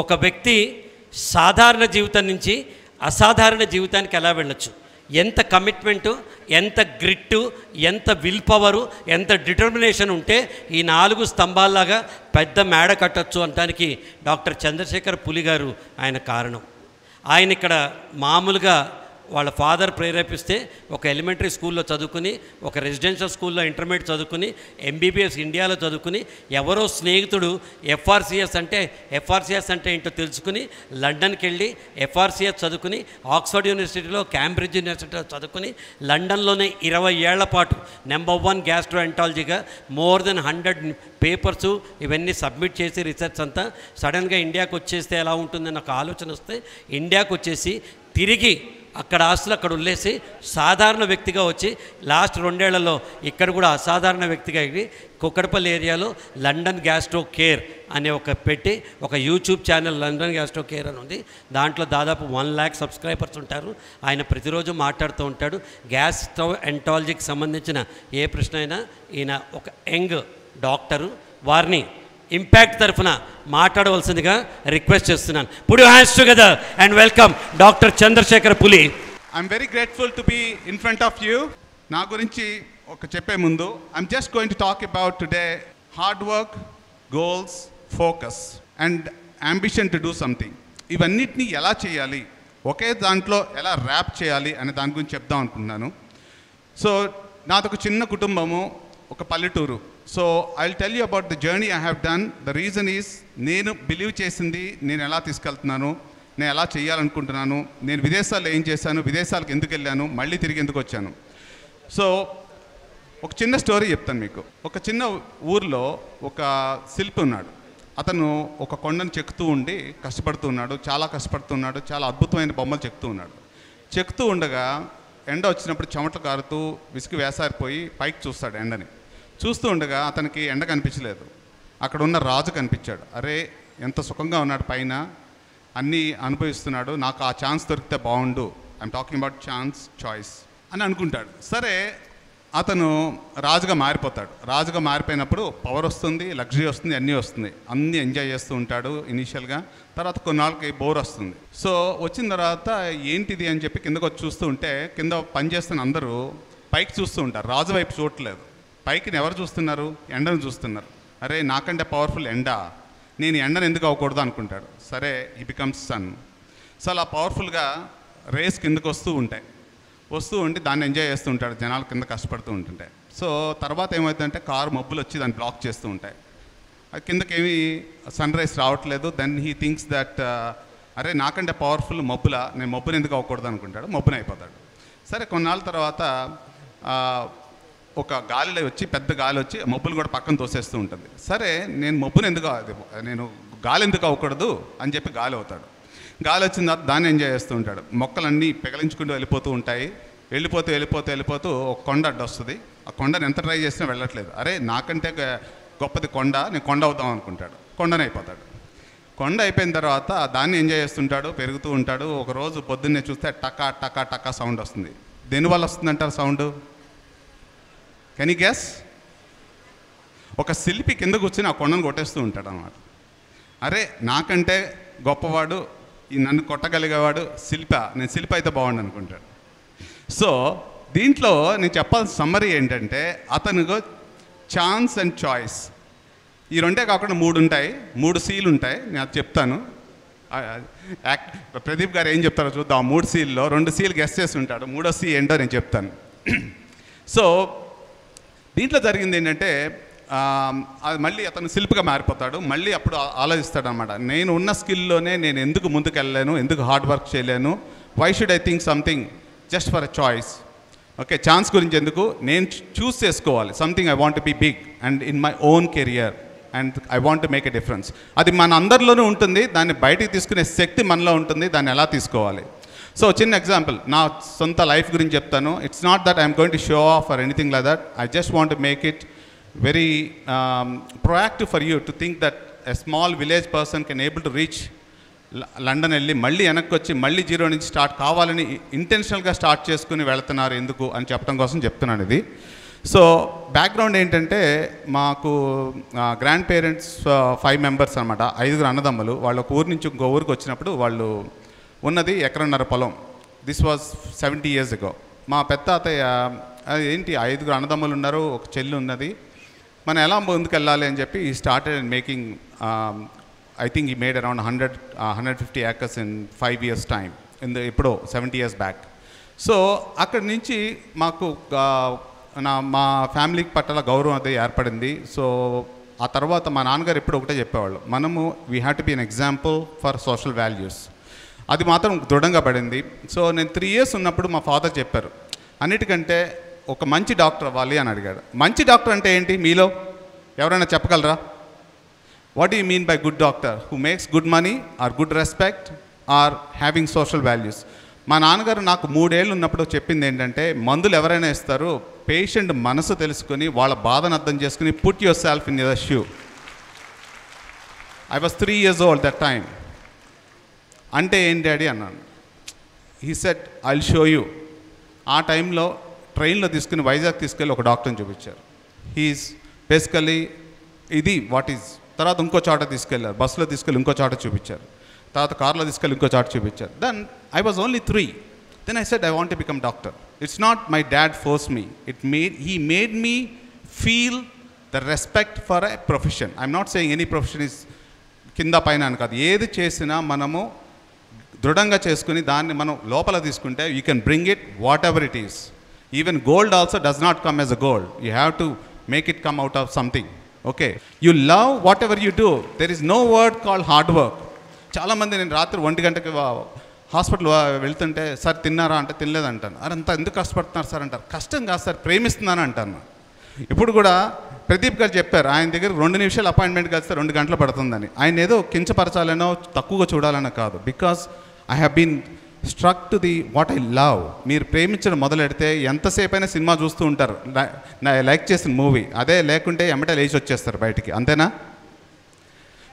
ఒక వ్యక్తి సాధారణ జీవితం నుంచి అసాధారణ జీవితానికి ఎలా వెళ్ళొచ్చు, ఎంత కమిట్మెంటు, ఎంత గ్రిట్టు, ఎంత విల్ పవరు, ఎంత డిటర్మినేషన్ ఉంటే ఈ 4 స్తంభాల్లాగా పెద్ద మేడ కట్టచ్చు అనడానికి డాక్టర్ చంద్రశేఖర్ పులి గారు ఆయన కారణం. ఆయన ఇక్కడ మామూలుగా వాళ్ళ ఫాదర్ ప్రేరేపిస్తే ఒక ఎలిమెంటరీ స్కూల్లో చదువుకుని, ఒక రెసిడెన్షియల్ స్కూల్లో ఇంటర్మీడియట్ చదువుకుని, ఎంబీబీఎస్ ఇండియాలో చదువుకుని, ఎవరో స్నేహితుడు ఎఫ్ఆర్సిఎస్ అంటే ఏంటో తెలుసుకుని లండన్కి వెళ్ళి ఎఫ్ఆర్సిఎస్ చదువుకుని, ఆక్స్ఫర్డ్ యూనివర్సిటీలో, క్యాంబ్రిడ్జ్ యూనివర్సిటీలో చదువుకుని, లండన్లోనే 20 ఏళ్ల పాటు నెంబర్ 1 గ్యాస్ట్రోఎంటాలజీగా మోర్ దెన్ 100 పేపర్సు ఇవన్నీ సబ్మిట్ చేసి రీసెర్చ్ అంతా సడన్గా ఇండియాకు వచ్చేస్తే ఎలా ఉంటుందని ఒక ఆలోచన వస్తే ఇండియాకు వచ్చేసి తిరిగి అక్కడ ఆస్తులు అక్కడ వదిలేసి సాధారణ వ్యక్తిగా వచ్చి లాస్ట్ 2 ఏళ్లలో ఇక్కడ కూడా అసాధారణ వ్యక్తిగా ఎగిరి కుక్కడపల్లి ఏరియాలో లండన్ గ్యాస్ట్రో కేర్ అనే ఒక YouTube channel London gastro care అని ఉంది. దాంట్లో దాదాపు 1 lakh సబ్స్క్రైబర్స్ ఉంటారు. ఆయన ప్రతిరోజు మాట్లాడుతూ ఉంటాడు. గ్యాస్ట్రో ఎంటాలజీకి సంబంధించిన ఏ ప్రశ్న అయినా ఈయన ఒక యంగ్ డాక్టరు, వారిని ఇంపాక్ట్ తరఫున మాట్లాడవలసిందిగా రిక్వెస్ట్ చేస్తున్నాను. Put your hands together and welcome doctor Chandrashekar Puli. I'm very grateful to be in front of you. నా గురించి చెప్పే ముందు I'm just going to talk about today hard work, goals, focus and ambition to do something. ఇవన్నిటిని ఎలా చేయాలి, ఒకే దాంట్లో ఎలా rap చేయాలి అనే దాని గురించి చెప్దాం అనుకున్నాను. సో నాదొక చిన్న కుటుంబము, ఒక పల్లెటూరు. So I will tell you about the journey I have done. The reason is నేను బిలీవ్ చేసింది నేను ఎలా తీసుకెళ్తున్నాను, నేను ఎలా చేయాలనుకుంటున్నాను, నేను విదేశాల్లో ఏం చేశాను, విదేశాలకు ఎందుకు వెళ్ళాను, మళ్ళీ తిరిగి ఎందుకు వచ్చాను. సో ఒక చిన్న స్టోరీ చెప్తాను మీకు. ఒక చిన్న ఊర్లో ఒక శిల్పి ఉన్నాడు. అతను ఒక కొండను చెక్కుతూ ఉండి కష్టపడుతూ ఉన్నాడు, చాలా కష్టపడుతున్నాడు, చాలా అద్భుతమైన బొమ్మలు చెక్కుతూ ఉన్నాడు. చెక్కుతూ ఉండగా ఎండ వచ్చినప్పుడు చెమటలు కారుతూ విసిగి వేసారిపోయి పైకి చూస్తాడు ఎండని. చూస్తూ ఉండగా అతనికి ఎండ కనిపించలేదు, అక్కడ ఉన్న రాజు కనిపించాడు. అరే ఎంత సుఖంగా ఉన్నాడు, పైన అన్నీ అనుభవిస్తున్నాడు, నాకు ఆ ఛాన్స్ దొరికితే బాగుండు, I'm talking about chance, choice అని అనుకుంటాడు. సరే అతను రాజుగా మారిపోతాడు. రాజుగా మారిపోయినప్పుడు పవర్ వస్తుంది, లగ్జరీ వస్తుంది, అన్నీ వస్తుంది, అన్నీ ఎంజాయ్ చేస్తూ ఉంటాడు ఇనీషియల్గా. తర్వాత కొన్నాళ్ళకి బోర్ వస్తుంది. సో వచ్చిన తర్వాత ఏంటిది అని చెప్పి కిందకు వచ్చి చూస్తూ ఉంటే కింద పనిచేస్తున్న అందరూ పైకి చూస్తూ ఉంటారు, రాజు వైపు చూడట్లేదు. పైకి ఎవరు చూస్తున్నారు, ఎండను చూస్తున్నారు. అరే నాకంటే పవర్ఫుల్ ఎండ, నేను ఎండను ఎందుకు అవ్వకూడదు అనుకుంటాడు. సరే ఈ బికమ్స్ సన్. సో అలా పవర్ఫుల్గా రేస్ కిందకు వస్తూ ఉండి దాన్ని ఎంజాయ్ చేస్తూ ఉంటాడు, జనాలు కింద కష్టపడుతూ ఉంటుంటాయి. సో తర్వాత ఏమవుతుందంటే కారు మబ్బులు వచ్చి దాన్ని బ్లాక్ చేస్తూ ఉంటాయి, కిందకేమి సన్ రైజ్ రావట్లేదు. దెన్ హీ థింక్స్ దట్ అరే నాకంటే పవర్ఫుల్ మబ్బుల, నేను మబ్బుని ఎందుకు అవ్వకూడదు అనుకుంటాడు, మబ్బుని అయిపోతాడు. సరే కొన్నాళ్ళ తర్వాత ఒక గాలి వచ్చి, పెద్ద గాలి వచ్చి మబ్బులు కూడా పక్కన తోసేస్తూ ఉంటుంది. సరే నేను గాలి ఎందుకు అవ్వకూడదు అని చెప్పి గాలి అవుతాడు. గాలి వచ్చిన తర్వాత దాన్ని ఎంజాయ్ చేస్తూ ఉంటాడు. మొక్కలన్నీ పెగలించుకుంటూ వెళ్ళిపోతూ ఉంటాయి. వెళ్ళిపోతూ ఒక కొండ అడ్డు వస్తుంది. ఆ కొండని ఎంత ట్రై చేసినా వెళ్ళట్లేదు. అరే నాకంటే గొప్పది కొండ, నేను కొండ అవుతాం అనుకుంటాడు, కొండని అయిపోతాడు. కొండ అయిపోయిన తర్వాత దాన్ని ఎంజాయ్ చేస్తుంటాడు, పెరుగుతూ ఉంటాడు. ఒకరోజు పొద్దున్నే చూస్తే టకా టకా టకా సౌండ్ వస్తుంది. దేనివల్ల వస్తుందంటారు సౌండ్? Can you guess? ఒక శిల్పి కింద కూర్చొని ఆ కొండను కొట్టేస్తూ ఉంటాడు అన్నమాట. అరే నాకంటే గొప్పవాడు, నన్ను కొట్టగలిగేవాడు నేను శిల్పి అయితే బాగుండు అనుకుంటాడు. సో దీంట్లో నేను చెప్పాల్సిన సమ్మరీ ఏంటంటే అతనుకు ఛాన్స్ అండ్ చాయిస్ ఈ రెండే కాకుండా 3 ఉంటాయి, 3 Cలు ఉంటాయి. నేను అది చెప్తాను. ప్రదీప్ గారు ఏం చెప్తారో చూద్దాం. 3 Cల్లో 2 Cలు గెస్ చేసి ఉంటాడు, 3వ C ఏంటో నేను చెప్తాను. సో దీంట్లో జరిగింది ఏంటంటే అది మళ్ళీ అతను శిల్పిగా మారిపోతాడు. మళ్ళీ అప్పుడు ఆలోచిస్తాడు అన్నమాట, నేను ఉన్న స్కిల్లోనే నేను ఎందుకు ముందుకు వెళ్ళలేను, ఎందుకు హార్డ్ వర్క్ చేయలేను, why should I think something just for a choice. Okay, chance గురించి ఎందుకు, నేను చూస్ చేసుకోవాలి something I want be big and in my own career and I want to make a difference. అది మన అందరిలోనూ ఉంటుంది, దాన్ని బయటికి తీసుకునే శక్తి మనలో ఉంటుంది, దాన్ని ఎలా తీసుకోవాలి. సో చిన్న ఎగ్జాంపుల్ నా సొంత లైఫ్ గురించి చెప్తాను. It's not that I'm going to show off or anything like that. I just want to make it very proactive for you to think that a small village person can able to reach London వెళ్ళి మళ్ళీ వెనక్కి వచ్చి మళ్ళీ zero నుంచి start కావాలని ఇంటెన్షనల్గా start చేసుకుని వెళ్తున్నారు ఎందుకు అని చెప్పడం కోసం చెప్తున్నాను ఇది. సో బ్యాక్గ్రౌండ్ ఏంటంటే మాకు గ్రాండ్ పేరెంట్స్ 5 మెంబర్స్ అనమాట, 5 అన్నదమ్ములు. వాళ్ళు ఒక ఊరు నుంచి ఇంకో ఊరికి వచ్చినప్పుడు వాళ్ళు ఉన్నది ఎకరన్నర పొలం. This was 70 years ago. మా పెద్ద తాతయ్య ఏంటి 5 అన్నదమ్ములు ఉన్నారు, ఒక చెల్లి ఉన్నది, మనం ఎలా ముందుకు వెళ్ళాలి అని చెప్పి ఈ స్టార్టెడ్ మేకింగ్ ఐ థింక్ ఈ made around 150 acres in 5 years time ఎప్పుడో 70 years బ్యాక్. సో అక్కడి నుంచి మాకు మా ఫ్యామిలీకి పట్ల గౌరవం అది ఏర్పడింది. సో ఆ తర్వాత మా నాన్నగారు ఎప్పుడు ఒకటే చెప్పేవాళ్ళు, మనము we have to be an example for social values. అది మాత్రం దృఢంగా పడింది. సో నేను 3 years ఉన్నప్పుడు మా ఫాదర్ చెప్పారు, అన్నిటికంటే ఒక మంచి డాక్టర్ అవ్వాలి అని అడిగాడు. మంచి డాక్టర్ అంటే ఏంటి మీలో ఎవరైనా చెప్పగలరా? What you mean by good doctor? Who makes good money or good respect or having social values. మా నాన్నగారు నాకు 3 ఏళ్ళు ఉన్నప్పుడు చెప్పింది ఏంటంటే, మందులు ఎవరైనా ఇస్తారు, పేషెంట్ మనసు తెలుసుకొని వాళ్ళ బాధను అర్థం చేసుకుని put your self in your shoe. I was 3 years old that time. అంటే ఏంటి డాడీ అన్నాను. He said I'll show you. ఆ టైంలో ట్రైన్లో తీసుకుని వైజాగ్ తీసుకెళ్ళి ఒక డాక్టర్ని చూపించారు. హీఈస్ బేసికలీ ఇది వాట్ ఈజ్. తర్వాత ఇంకో చోట తీసుకెళ్ళారు, బస్సులో తీసుకెళ్ళి ఇంకో చోట చూపించారు, తర్వాత కార్లో తీసుకెళ్ళి ఇంకో చోట చూపించారు. Then I was only 3. Then I said I want to become doctor. It's not my dad force me, he made me feel the respect for a profession. I'm not saying any profession is కింద పైన అని కాదు. ఏది చేసినా మనము దృఢంగా చేసుకుని దాన్ని మనం లోపల తీసుకుంటే you can bring it whatever it is. Even gold also does not come as a gold. You have to make it come out of something. Okay, you love whatever you do. There is no word called hard work. చాలామంది నేను రాత్రి 1 గంటకి hospital వెళ్తుంటే, sir తిన్నారా అంటే తినలేదంటాను. అరంతా ఎందుకు కష్టపడుతున్నారు sir అంటారు. కష్టం కాదు సార్, ప్రేమిస్తున్నాను అంటాను. ఇప్పుడు కూడా ప్రదీప్ గారు చెప్పారు, ఆయన దగ్గర 2 నిమిషాలు అపాయింట్మెంట్ కలిస్తే 2 గంటలు పడుతుందని. ఆయన ఏదో కించపరచాలనో తక్కువగా చూడాలనో కాదు. Because I have been struck to the what I love. మీరు ప్రేమించడం మొదలెడితే ఎంతసేపు అయినా సినిమా చూస్తూ ఉంటారు, నా లైక్ చేసిన మూవీ. అదే లేకుంటే ఎమ్మటే లేచి వచ్చేస్తారు బయటికి, అంతేనా?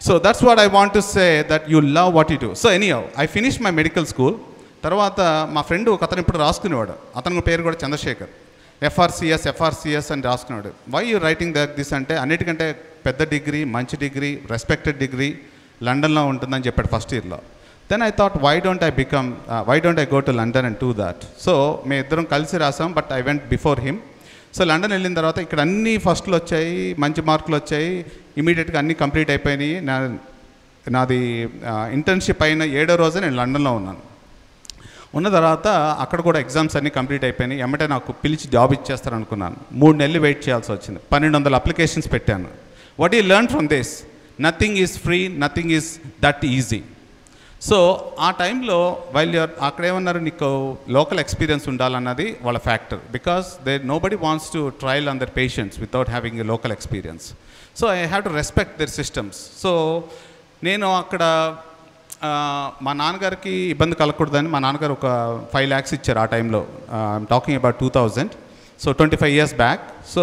So that's what I want to say, that you love what you do. So anyhow I finish my medical school. తర్వాత మా ఫ్రెండ్ ఒక అతను ఇప్పుడు రాసుకునేవాడు, అతని పేరు కూడా చంద్రశేఖర్. ఎఫ్ఆర్సిఎస్ అని రాసుకున్నాడు. వై యూ రైటింగ్ దిస్ అంటే, అన్నిటికంటే పెద్ద డిగ్రీ, మంచి డిగ్రీ, రెస్పెక్టెడ్ డిగ్రీ లండన్లో ఉంటుందని చెప్పాడు ఫస్ట్ ఇయర్లో. Then I thought why don't I go to London and do that. So మేము ఇద్దరం కలిసి రాసాం, but I went before him. So London వెళ్ళిన తర్వాత ఇక్కడ అన్ని ఫస్ట్లు వచ్చాయి, మంచి మార్కులు వచ్చాయి, ఇమీడియట్గా అన్నీ కంప్లీట్ అయిపోయినాయి. నాది ఇంటర్న్షిప్ అయిన 7వ రోజే నేను లండన్లో ఉన్నాను. ఉన్న తర్వాత అక్కడ కూడా ఎగ్జామ్స్ అన్నీ కంప్లీట్ అయిపోయినాయి. ఎమ్మటే నాకు పిలిచి జాబ్ ఇచ్చేస్తారు అనుకున్నాను. 3 నెలలు వెయిట్ చేయాల్సి వచ్చింది. 1200 అప్లికేషన్స్ పెట్టాను. What you learn from this? Nothing is free, nothing is that easy. So ఆ టైంలో అక్కడ ఏమన్నారు, నీకు లోకల్ ఎక్స్పీరియన్స్ ఉండాలన్నది వాళ్ళ factor. Because nobody wants to trial on their patients without having a local experience. So I have to respect there systems. So నేను అక్కడ మా నాన్నగారికి ఇబ్బంది కలగకూడదని మా నాన్నగారు ఒక 5 lakhs ఇచ్చారు ఆ టైంలో. I'm talking about 2000. So 25 years back. So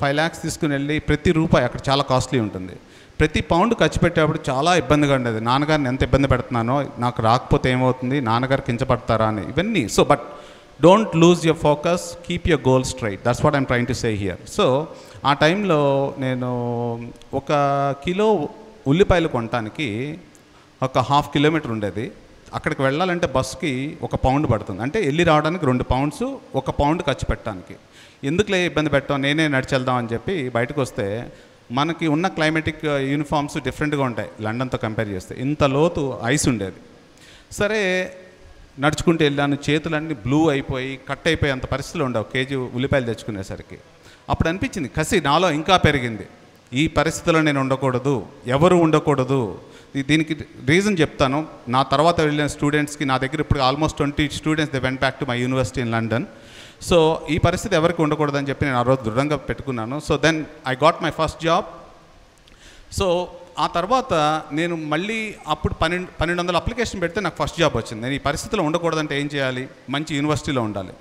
5 lakhs తీసుకుని వెళ్ళి ప్రతి రూపాయి అక్కడ చాలా కాస్ట్లీ ఉంటుంది. ప్రతి పౌండ్ ఖర్చు పెట్టేటప్పుడు చాలా ఇబ్బందిగా ఉండేది. నాన్నగారిని ఎంత ఇబ్బంది పెడుతున్నానో, నాకు రాకపోతే ఏమవుతుంది, నాన్నగారు కించపడతారా అని, ఇవన్నీ. So but don't lose your focus, keep your goal straight. That's what I'm trying to say here. So ఆ టైంలో నేను 1 కిలో ఉల్లిపాయలు కొనడానికి ఒక 1/2 kilometer ఉండేది. అక్కడికి వెళ్ళాలంటే బస్కి 1 pound పడుతుంది. అంటే వెళ్ళి రావడానికి 2 pounds, 1 pound ఖర్చు పెట్టడానికి. ఎందుకులే ఇబ్బంది పెట్టాం, నేనే నడిచి వెళ్దాం అని చెప్పి బయటకు వస్తే, మనకి ఉన్న క్లైమేటిక్ యూనిఫామ్స్ డిఫరెంట్గా ఉంటాయి లండన్తో కంపేర్ చేస్తే. ఇంత లోతు ఐస్ ఉండేది. సరే నడుచుకుంటూ వెళ్ళాను. చేతులన్నీ బ్లూ అయిపోయి కట్ అయిపోయి అంత పరిస్థితులు ఉండవు కేజీ ఉల్లిపాయలు తెచ్చుకునేసరికి. అప్పుడు అనిపించింది, కసి నాలో ఇంకా పెరిగింది. ఈ పరిస్థితిలో నేను ఉండకూడదు, ఎవరు ఉండకూడదు. దీనికి రీజన్ చెప్తాను. నా తర్వాత వెళ్ళిన స్టూడెంట్స్కి, నా దగ్గర ఇప్పుడు almost 20 students they went back to my university in London. So ఈ పరిస్థితి ఎవరికి ఉండకూడదని చెప్పి నేను ఆ రోజు దృఢంగా పెట్టుకున్నాను. So then I got my first job. So ఆ తర్వాత నేను మళ్ళీ అప్పుడు 1200 అప్లికేషన్ పెడితే నాకు ఫస్ట్ జాబ్ వచ్చింది. నేను ఈ పరిస్థితిలో ఉండకూడదంటే ఏం చేయాలి? మంచి యూనివర్సిటీలో ఉండాలి.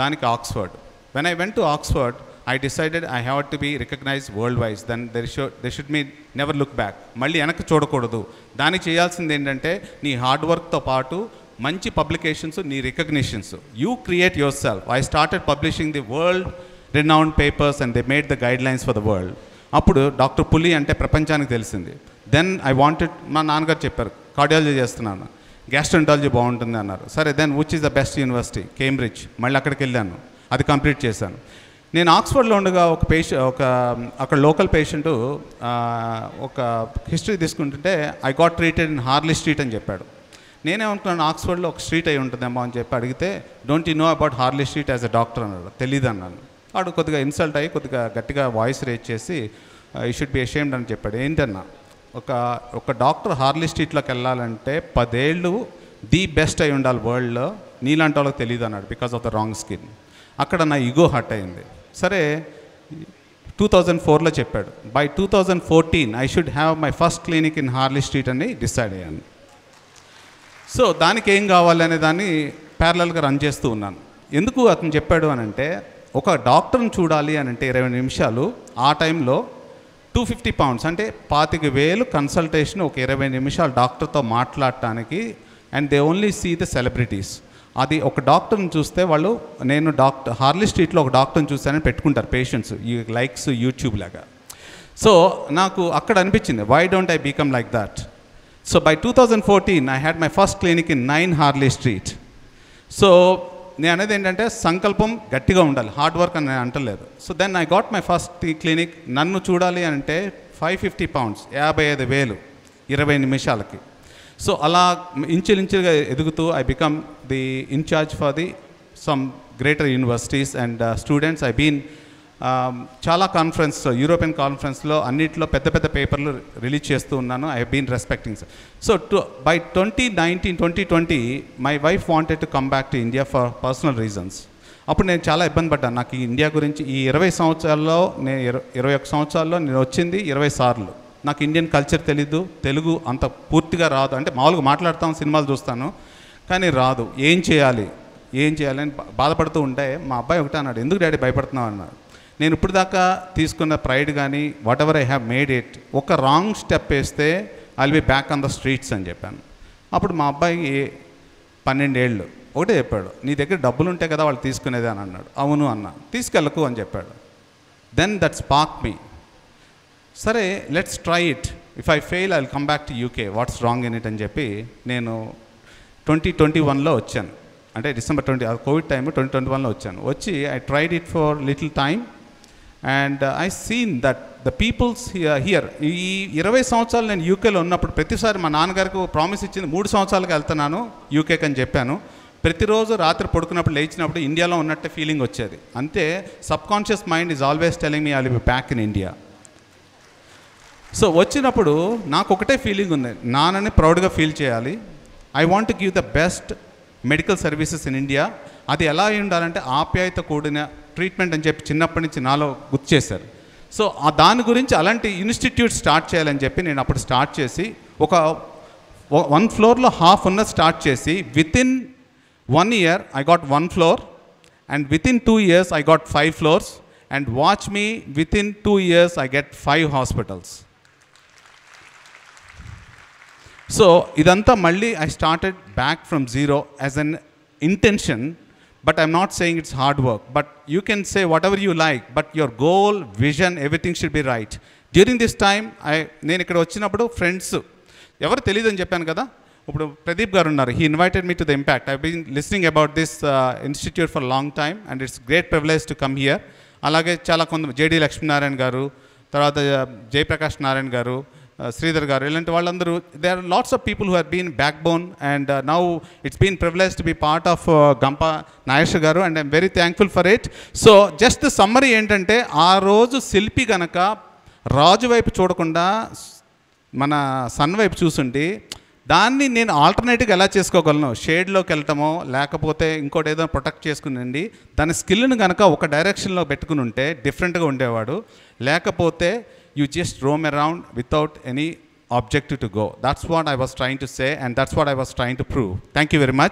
దానికి Oxford. When I went to Oxford, I decided I have to be recognized worldwide. Then there should be never look back. మళ్ళీ వెనక్కి చూడకూడదు. దానికి చేయాల్సింది ఏంటంటే, నీ హార్డ్ వర్క్తో పాటు మంచి పబ్లికేషన్స్, నీ recognitions. You create your self. I started publishing the world renowned papers and they made the guidelines for the world. అప్పుడు డాక్టర్ పులి అంటే ప్రపంచానికి తెలిసింది. దెన్ ఐ వాంటెడ్, మా నాన్నగారు చెప్పారు కార్డియాలజీ చేస్తున్నాను, గ్యాస్ట్రోంటాలజీ బాగుంటుంది అన్నారు. సరే then which is the best university? Cambridge. మళ్ళీ అక్కడికి వెళ్ళాను, అది కంప్లీట్ చేశాను. నేను ఆక్స్ఫర్డ్లో ఉండగా అక్కడ లోకల్ పేషెంట్ ఒక హిస్టరీ తీసుకుంటుంటే I got treated in Harley Street అని చెప్పాడు. నేనేమనుకున్నాను ఆక్స్ఫర్డ్లో ఒక స్ట్రీట్ అయి ఉంటుందేమో అని చెప్పి అడిగితే, don't you know about Harley street as a doctor అన్నాడు. తెలీదు అన్నాను. వాడు కొద్దిగా ఇన్సల్ట్ అయ్యి కొద్దిగా గట్టిగా వాయిస్ రేజ్ చేసి యూ షుడ్ బి అషేమ్డ్ అని చెప్పాడు. ఏంటన్నా, ఒక డాక్టర్ హార్లీ స్ట్రీట్లోకి వెళ్ళాలంటే 10 ఏళ్ళు ది బెస్ట్ అయి ఉండాలి వరల్డ్లో, నీలాంటి వాళ్ళకి తెలియదు అన్నాడు, because of the wrong skin. అక్కడ నా ఈగో హర్ట్ అయింది. సరే 2004లో చెప్పాడు, by 2014 I should have my first clinic in Harley Street అని డిసైడ్ అయ్యాను. సో దానికి ఏం కావాలి అనే దాన్ని ప్యారలల్గా రన్ చేస్తూ ఉన్నాను. ఎందుకు అతను చెప్పాడు అని అంటే, ఒక డాక్టర్ని చూడాలి అని అంటే 20 నిమిషాలు, ఆ టైంలో 250 pounds అంటే 25,000 కన్సల్టేషన్, ఒక 20 నిమిషాలు డాక్టర్తో మాట్లాడటానికి. And they only see the celebrities. అది ఒక డాక్టర్ని చూస్తే వాళ్ళు, నేను హార్లీ స్ట్రీట్లో ఒక డాక్టర్ని చూస్తానని పెట్టుకుంటారు పేషెంట్స్, ఈ లైక్స్ యూట్యూబ్ లాగా. సో నాకు అక్కడ అనిపించింది, why don't I become like that? So by 2014 I had my first clinic in 9 Harley Street. So నేను అనేది ఏంటంటే, సంకల్పం గట్టిగా ఉండాలి, హార్డ్ వర్క్ అని నేను అంటలేదు. So then I got my first clinic. నన్ను చూడాలి అంటే 550 pounds, 55,000 20 నిమిషాలకి. సో అలా ఇంచుగా ఎదుగుతూ I become the in charge for the some greater universities and students. I been చాలా కాన్ఫరెన్స్, యూరోపియన్ కాన్ఫరెన్స్లో అన్నింటిలో పెద్ద పెద్ద పేపర్లు రిలీజ్ చేస్తూ ఉన్నాను. I been respecting. So by 2020 my wife wanted to come back to India for personal reasons. అప్పుడు నేను చాలా ఇబ్బంది పడ్డాను. నాకు ఈ ఇండియా గురించి ఈ 20 సంవత్సరాల్లో, నేను 21 సంవత్సరాల్లో నేను వచ్చింది 20 సార్లు. నాకు ఇండియన్ కల్చర్ తెలీదు, తెలుగు అంత పూర్తిగా రాదు. అంటే మామూలుగా మాట్లాడతాం, సినిమాలు చూస్తాను, కానీ రాదు. ఏం చేయాలి అని బాధపడుతూ ఉంటే మా అబ్బాయి ఒకటే అన్నాడు, ఎందుకు డాడీ భయపడుతున్నావు అన్నాడు. నేను ఇప్పుడు దాకా తీసుకున్న ప్రైడ్ కానీ what ever I have made it, ఒక రాంగ్ స్టెప్ వేస్తే I will be back on the streets అని చెప్పాను. అప్పుడు మా అబ్బాయి 12 ఏళ్ళు ఒకటే చెప్పాడు, నీ దగ్గర డబ్బులు ఉంటే కదా వాళ్ళు తీసుకునేది అని అన్నాడు. అవును అన్న. తీసుకెళ్ళకు అని చెప్పాడు. దెన్ దట్ స్పార్క్ మీ. సరే let's try it, if I fail I will come back to UK, what's wrong in it అని చెప్పి నేను 2021లో వచ్చాను. అంటే December 20, కోవిడ్ టైం 2021లో వచ్చాను. వచ్చి I tried it for little time and I seen that the peoples here. ఈ 20 సంవత్సరాలు నేను యూకేలో ఉన్నప్పుడు ప్రతిసారి మా నాన్నగారికి ప్రామిస్ ఇచ్చింది, 3 సంవత్సరాలకు వెళ్తున్నాను యూకేకి అని చెప్పాను. ప్రతిరోజు రాత్రి పడుకున్నప్పుడు లేచినప్పుడు ఇండియాలో ఉన్నట్టే ఫీలింగ్ వచ్చేది. అంతే, subconscious mind is always telling me I will be back in India. So వచ్చినప్పుడు నాకు ఒకటే ఫీలింగ్ ఉంది, నాన్నని ప్రౌడ్గా ఫీల్ చేయాలి. I want to give the best medical services in India. అది ఎలా ఉండాలంటే ఆప్యాయత కూడిన ట్రీట్మెంట్ అని చెప్పి చిన్నప్పటి నుంచి నాలో గుర్తు చేశారు. సో దాని గురించి అలాంటి ఇన్స్టిట్యూట్ స్టార్ట్ చేయాలని చెప్పి నేను అప్పుడు స్టార్ట్ చేసి, ఒక 1 ఫ్లోర్లో హాఫ్ ఉన్న స్టార్ట్ చేసి, within 1 year I got 1 floor, and within 2 years I got 5 floors, and watch me, within 2 years I get 5 hospitals. So idantha malli I started back from zero as an intention, but I'm not saying it's hard work, but you can say whatever you like, but your goal, vision, everything should be right. During this time నేను ఇక్కడ వచ్చినప్పుడు friends ఎవరు తెలియదని చెప్పాను కదా, ఇప్పుడు ప్రదీప్ గారు ఉన్నారు. He invited me to the impact. I been listening about this institute for long time and it's great privilege to come here. అలాగే చాలా జేడి లక్ష్మీనారాయణ గారు, తర్వాత జయప్రకాష్ నారాయణ గారు, శ్రీధర్ గారు, ఇలాంటి వాళ్ళందరూ, they are lots of people who have been backbone and now it's been privilege to be part of Gampa Nageshwar గారు and I'm very thankful for it. So just summary ఏంటంటే, ఆ రోజు శిల్పి కనుక రాజు వైపు చూడకుండా మన సన్ వైపు చూసుండి, దాన్ని నేను ఆల్టర్నేటివ్గా ఎలా చేసుకోగలను, షేడ్లోకి వెళ్ళటమో లేకపోతే ఇంకోటి ఏదో ప్రొటెక్ట్ చేసుకునండి, దాని స్కిల్ని కనుక ఒక డైరెక్షన్లో పెట్టుకుని ఉంటే డిఫరెంట్గా ఉండేవాడు. లేకపోతే you just roam around without any objective to go. That's what I was trying to say, and that's what I was trying to prove. Thank you very much.